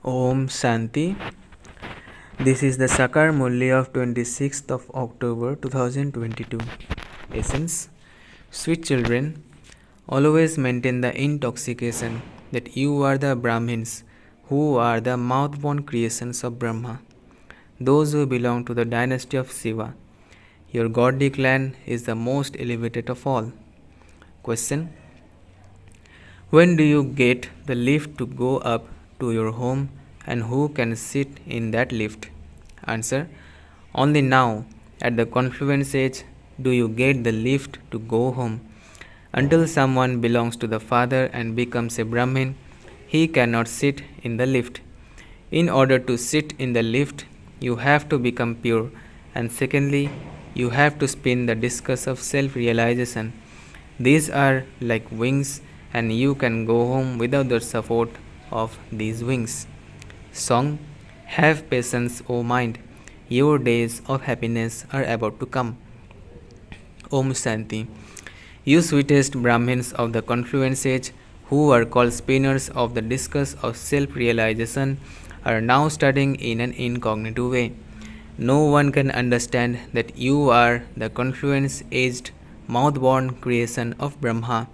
Om Shanti. This is the Sakar Murli of 26th of October 2022. Essence. Sweet children, always maintain the intoxication that you are the Brahmins who are the mouth-born creations of Brahma, those who belong to the dynasty of Shiva. Your godly clan is the most elevated of all. Question. When do you get the lift to go up to your home and who can sit in that lift? Answer. Only now, at the confluence age, do you get the lift to go home. Until someone belongs to the Father and becomes a Brahmin, he cannot sit in the lift. In order to sit in the lift, you have to become pure, and secondly, you have to spin the discus of self realization. These are like wings, and you can go home without the support of these wings. Song. Have patience, O mind. Your days of happiness are about to come. Om Shanti. You sweetest Brahmins of the confluence age, who are called spinners of the discus of self realization, are now studying in an incognito way. No one can understand that you are the confluence aged, mouth born creation of Brahma.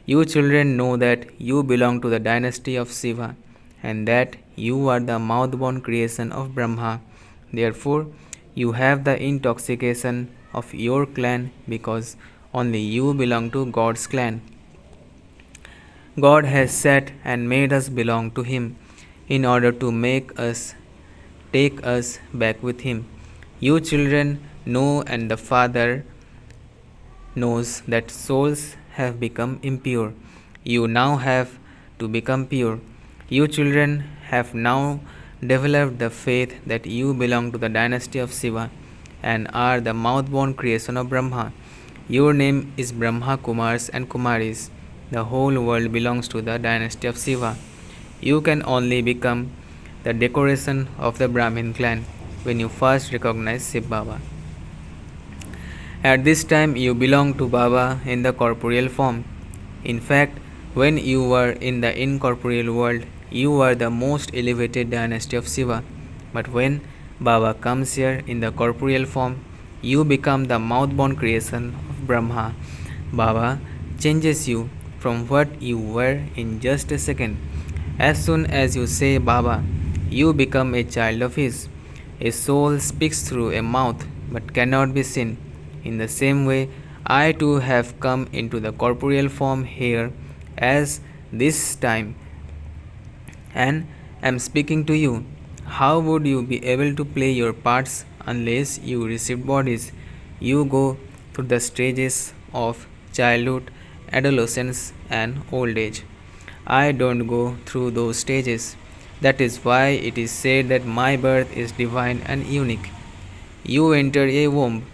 You children know that you belong to the dynasty of Shiva and that you are the mouth born creation of Brahma. Therefore, you have the intoxication of your clan because only you belong to God's clan. God has sat and made us belong to Him in order to take us back with Him. You children know, and the Father knows that souls have become impure. You now have to become pure. You children have now developed the faith that you belong to the dynasty of Shiva and are the mouth-born creation of Brahma. Your name is Brahma Kumars and Kumaris. The whole world belongs to the dynasty of Shiva. You can only become the decoration of the Brahmin clan when you first recognize Shiv Baba. At this time, you belong to Baba in the corporeal form. In fact, when you were in the incorporeal world, you were the most elevated dynasty of Shiva. But when Baba comes here in the corporeal form, you become the mouth-born creation of Brahma. Baba changes you from what you were in just a second. As soon as you say Baba, you become a child of His. A soul speaks through a mouth but cannot be seen. In the same way, I too have come into the corporeal form here as this time and am speaking to you. How would you be able to play your parts unless you received bodies? You go through the stages of childhood, adolescence, and old age. I don't go through those stages. That is why it is said that my birth is divine and unique. You enter a womb.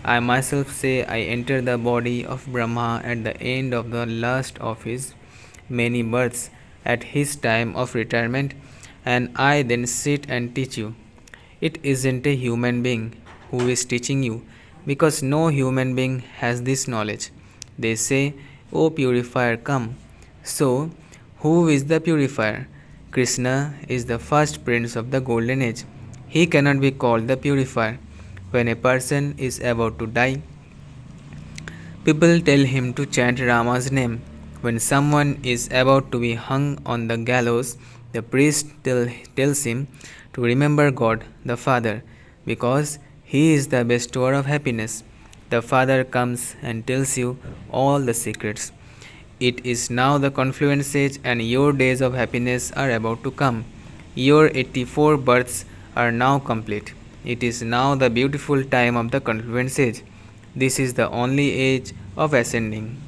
I myself say I enter the body of Brahma at the end of the last of his many births at his time of retirement, and I then sit and teach you. It isn't a human being who is teaching you, because no human being has this knowledge. They say, O purifier, come. So, who is the purifier? Krishna is the first prince of the golden age. He cannot be called the purifier. When a person is about to die, people tell him to chant Rama's name. When someone is about to be hung on the gallows, the priest tells him to remember God, the Father, because He is the bestower of happiness. The Father comes and tells you all the secrets. It is now the confluence age, and your days of happiness are about to come. Your 84 births are now complete. It is now the beautiful time of the confluence age. This is the only age of ascending.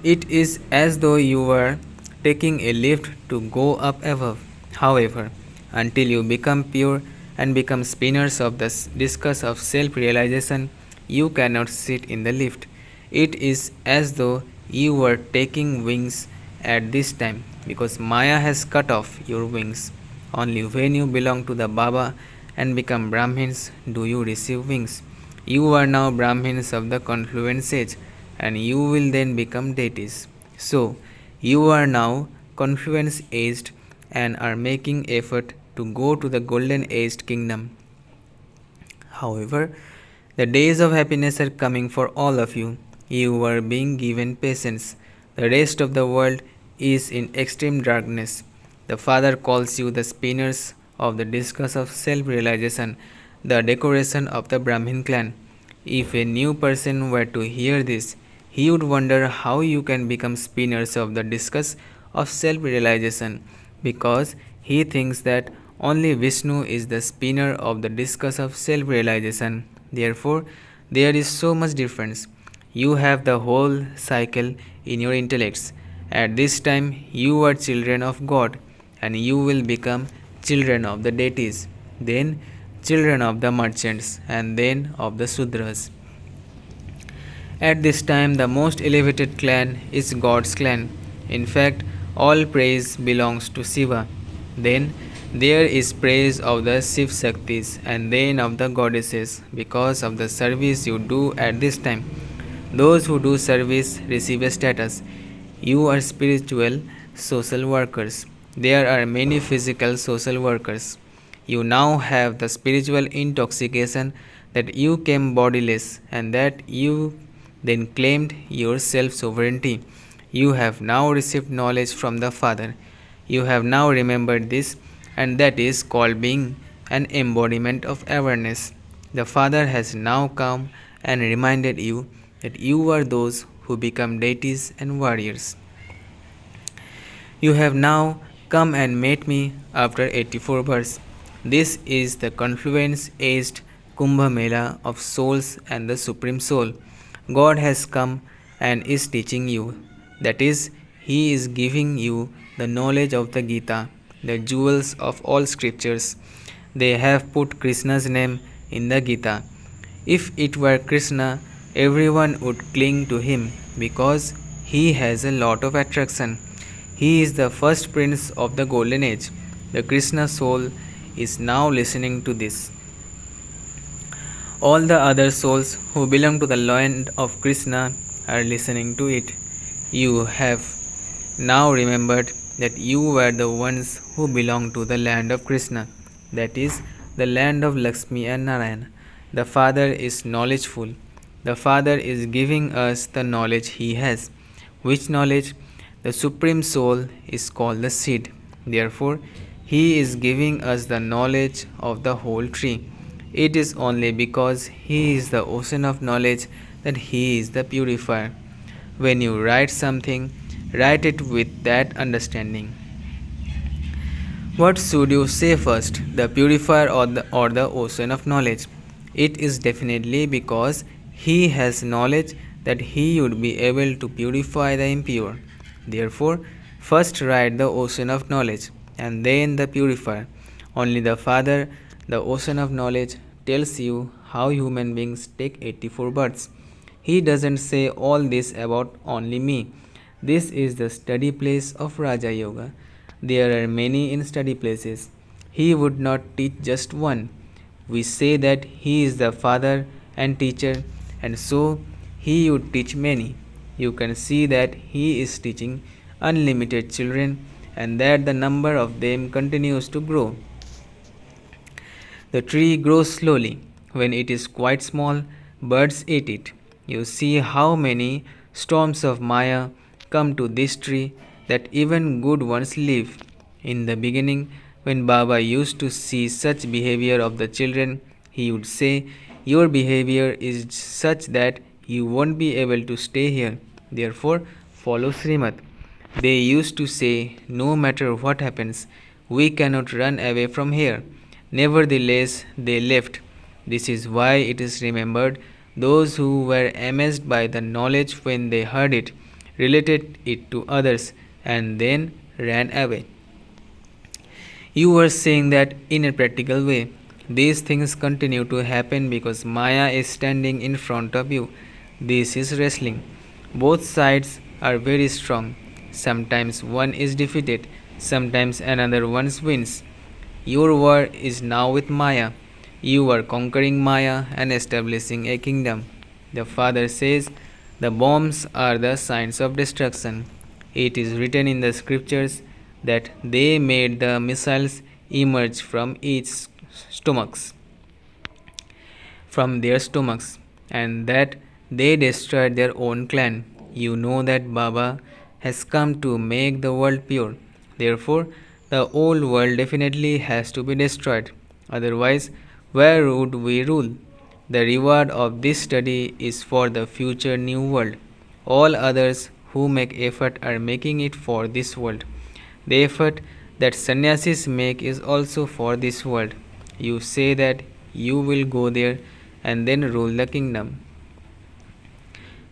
It is as though you were taking a lift to go up above. However, until you become pure and become spinners of the discus of self realization, you cannot sit in the lift. It is as though you were taking wings at this time, because Maya has cut off your wings. Only when you belong to the Baba and become Brahmins do you receive wings. You are now Brahmins of the confluence age, and you will then become deities. So, you are now confluence aged, and are making effort to go to the golden aged kingdom. However, the days of happiness are coming for all of you. You are being given patience. The rest of the world is in extreme darkness. The Father calls you the spinners of the discus of self realization, the decoration of the Brahmin clan. If a new person were to hear this, he would wonder how you can become spinners of the discus of self realization because he thinks that only Vishnu is the spinner of the discus of self realization. Therefore, there is so much difference. You have the whole cycle in your intellects. At this time, you are children of God, and you will become children of the deities, then children of the merchants, and then of the Sudras. At this time, the most elevated clan is God's clan. In fact, all praise belongs to Shiva. Then there is praise of the Shiv Shaktis and then of the goddesses because of the service you do at this time. Those who do service receive a status. You are spiritual social workers. There are many physical social workers. You now have the spiritual intoxication that you came bodiless and that you then claimed your self sovereignty. You have now received knowledge from the Father. You have now remembered this, and that is called being an embodiment of awareness. The Father has now come and reminded you that you are those who become deities and warriors. You have now come and met me after 84 births. This is the confluence aged Kumbh Mela of souls and the Supreme Soul. God has come and is teaching you. That is, He is giving you the knowledge of the Gita, the jewels of all scriptures. They have put Krishna's name in the Gita. If it were Krishna, everyone would cling to him because he has a lot of attraction. He is the first prince of the golden age. The Krishna soul is now listening to this. All the other souls who belong to the land of Krishna are listening to it. You have now remembered that you were the ones who belong to the land of Krishna, that is, the land of Lakshmi and Narayana. The Father is knowledgeful. The Father is giving us the knowledge He has. Which knowledge? The Supreme Soul is called the seed. Therefore, He is giving us the knowledge of the whole tree. It is only because He is the ocean of knowledge that He is the purifier. When you write something, write it with that understanding. What should you say first, the purifier or the ocean of knowledge? It is definitely because he has knowledge that he would be able to purify the impure. Therefore, first write the ocean of knowledge and then the purifier. Only the Father, the ocean of knowledge, tells you how human beings take 84 births. He doesn't say all this about only me. This is the study place of Raja Yoga. There are many in study places. He would not teach just one. We say that he is the father and teacher, and so he would teach many. You can see that he is teaching unlimited children and that the number of them continues to grow. The tree grows slowly. When it is quite small, birds eat it. You see how many storms of Maya come to this tree that even good ones live. In the beginning, when Baba used to see such behavior of the children, he would say, "Your behavior is such that you won't be able to stay here. Therefore, follow Srimad." They used to say, "No matter what happens, we cannot run away from here." Nevertheless, they left. This is why it is remembered those who were amazed by the knowledge when they heard it, related it to others, and then ran away. You were saying that in a practical way. These things continue to happen because Maya is standing in front of you. This is wrestling. Both sides are very strong. Sometimes one is defeated, sometimes another one wins. Your war is now with Maya. You are conquering Maya and establishing a kingdom. The Father says, "The bombs are the signs of destruction." It is written in the scriptures, that they made the missiles emerge stomachs, from their stomachs, and that they destroyed their own clan. You know that Baba has come to make the world pure. Therefore, the old world definitely has to be destroyed. Otherwise, where would we rule? The reward of this study is for the future new world. All others who make effort are making it for this world. The effort that sannyasis make is also for this world. You say that you will go there and then rule the kingdom.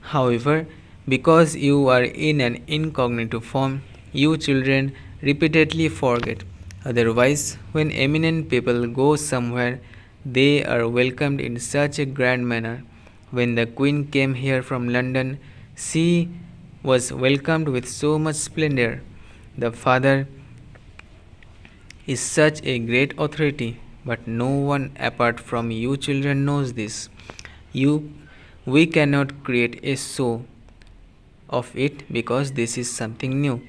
However, because you are in an incognito form, you children repeatedly forget. Otherwise, when eminent people go somewhere, they are welcomed in such a grand manner. When the Queen came here from London, she was welcomed with so much splendor. The father is such a great authority, but no one apart from you children knows this. You we cannot create a show of it because this is something new.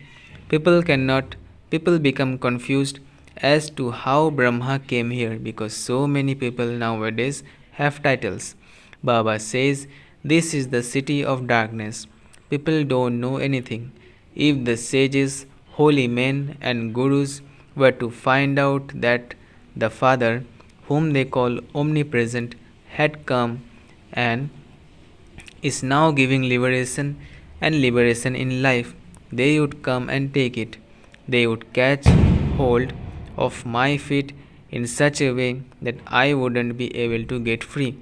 People cannot People become confused as to how Brahma came here because so many people nowadays have titles. Baba says this is the city of darkness. People don't know anything. If the sages, holy men, and gurus were to find out that the Father, whom they call omnipresent, had come and is now giving liberation in life, they would come and take it. They would catch hold of my feet in such a way that I wouldn't be able to get free.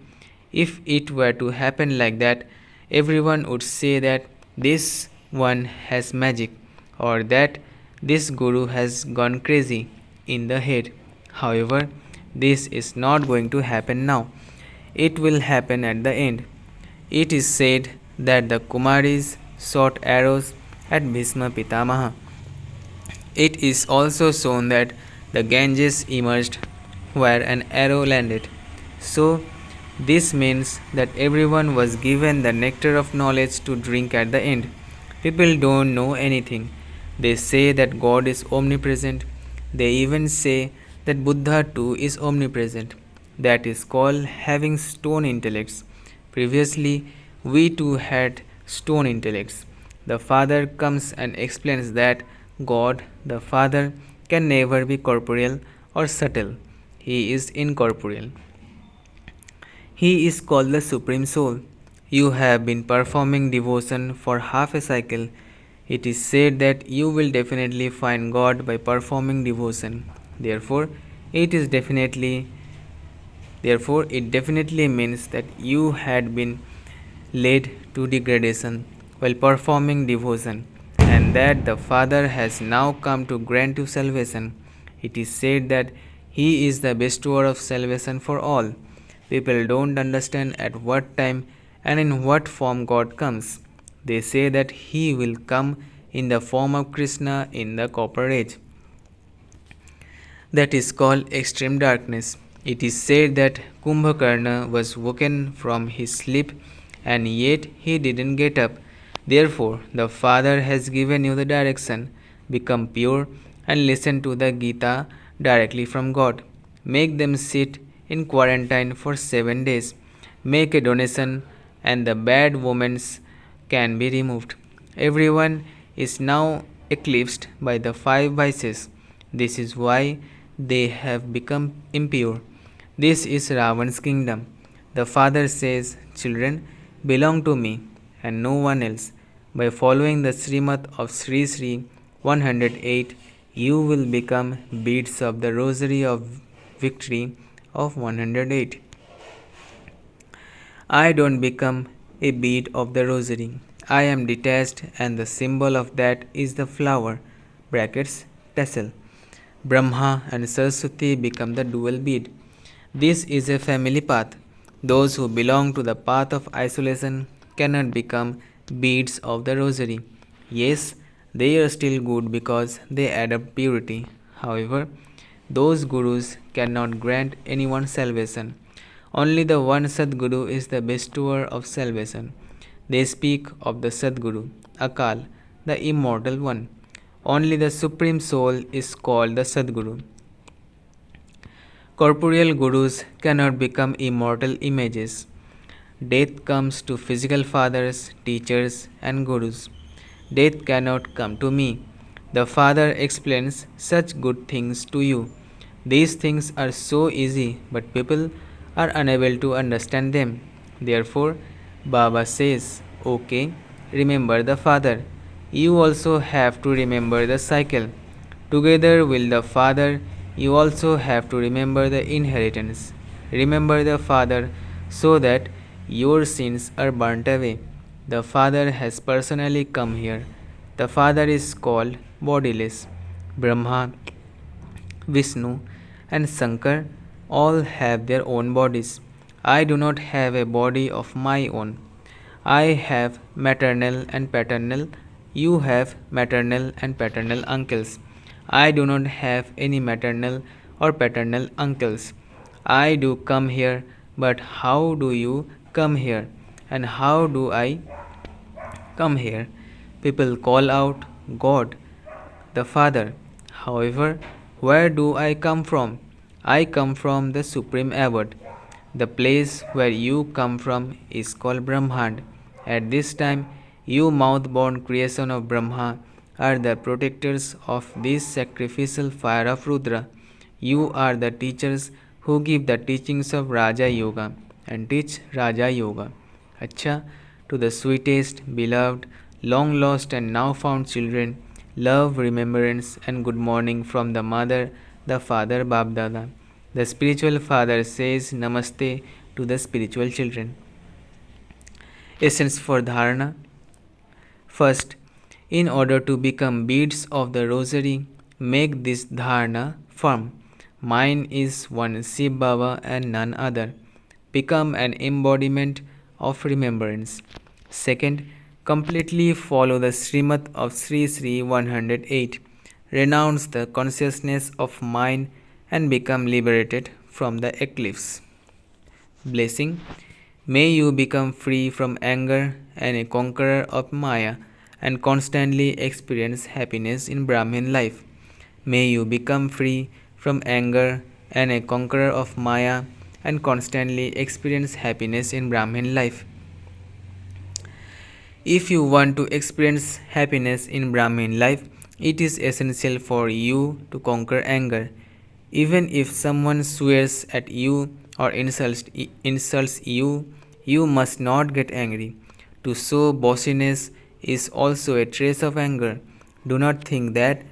If it were to happen like that, everyone would say that this one has magic or that this guru has gone crazy in the head. However, this is not going to happen now. It will happen at the end. It is said that the Kumaris shot arrows at Bhishma Pitamaha. It is also shown that the Ganges emerged where an arrow landed. So, this means that everyone was given the nectar of knowledge to drink at the end. People don't know anything. They say that God is omnipresent. They even say that Buddha too is omnipresent. That is called having stone intellects. Previously, we too had stone intellects. The Father comes and explains that God, the Father, can never be corporeal or subtle. He is incorporeal. He is called the Supreme Soul. You have been performing devotion for half a cycle. It is said that you will definitely find God by performing devotion. Therefore, it is definitely Therefore, it definitely means that you had been led to degradation while performing devotion, and that the Father has now come to grant you salvation. It is said that He is the bestower of salvation for all. People don't understand at what time and in what form God comes. They say that He will come in the form of Krishna in the Copper Age. That is called extreme darkness. It is said that Kumbhakarna was woken from his sleep and yet he didn't get up. Therefore, the Father has given you the direction. Become pure and listen to the Gita directly from God. Make them sit in quarantine for 7 days. Make a donation and the bad omens can be removed. Everyone is now eclipsed by the 5 vices. This is why they have become impure. This is Ravan's kingdom. The Father says, children, belong to me and no one else. By following the Srimad of Sri Sri 108, you will become beads of the rosary of victory of 108. I don't become a bead of the rosary. I am detached, and the symbol of that is the flower brackets tassel. Brahma and Saraswati become the dual bead. This is a family path. Those who belong to the path of isolation cannot become beads of the rosary. Yes, they are still good because they adopt purity. However, those gurus cannot grant anyone salvation. Only the one Sadguru is the bestower of salvation. They speak of the Sadguru, Akal, the immortal one. Only the Supreme Soul is called the Sadguru. Corporeal gurus cannot become immortal images. Death comes to physical fathers, teachers, and gurus. Death cannot come to me. The Father explains such good things to you. These things are so easy, but people are unable to understand them. Therefore, Baba says, okay, remember the Father. You also have to remember the cycle. Together with the Father, you also have to remember the inheritance. Remember the Father so that your sins are burnt away. The Father has personally come here. The Father is called bodiless. Brahma, Vishnu, and Shankar all have their own bodies. I do not have a body of my own. I have maternal and paternal. You have maternal and paternal uncles. I do not have any maternal or paternal uncles. I do come here, but how do you come here? And how do I come here? People call out God, the Father. However, where do I come from? I come from the Supreme Abode. The place where you come from is called Brahmand. At this time, you mouth born creation of Brahma are the protectors of this sacrificial fire of Rudra. You are the teachers who give the teachings of Raja Yoga and teach Raja Yoga. Acha, to the sweetest, beloved, long lost, and now found children, love, remembrance, and good morning from the mother, the father, Babdada. The spiritual father says Namaste to the spiritual children. Essence for Dharana. First, in order to become beads of the rosary, make this dharana firm. Mine is one Shiv Baba and none other. Become an embodiment of remembrance. Second, completely follow the Srimad of Sri Sri 108. Renounce the consciousness of mind and become liberated from the eclipse. Blessing. May you become free from anger and a conqueror of Maya and constantly experience happiness in Brahmin life. May you become free from anger and a conqueror of Maya and constantly experience happiness in Brahmin life. If you want to experience happiness in Brahmin life, it is essential for you to conquer anger. Even if someone swears at you or insults you, you must not get angry. To show bossiness is also a trace of anger. Do not think that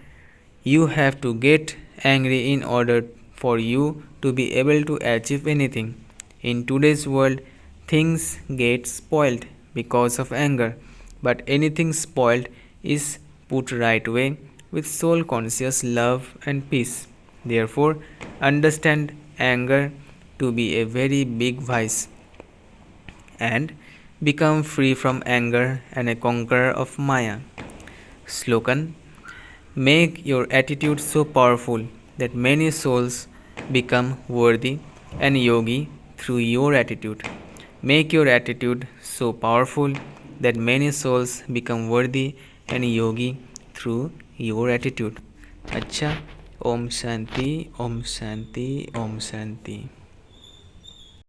you have to get angry in order for you to be able to achieve anything. In today's world, things get spoiled because of anger, but anything spoiled is put right way with soul conscious love and peace. Therefore, understand anger to be a very big vice and become free from anger and a conqueror of Maya. Slogan. Make your attitude so powerful that many souls become worthy and yogi through your attitude. Make your attitude so powerful that many souls become worthy and yogi through your attitude. Acha, Om Shanti, Om Shanti, Om Shanti.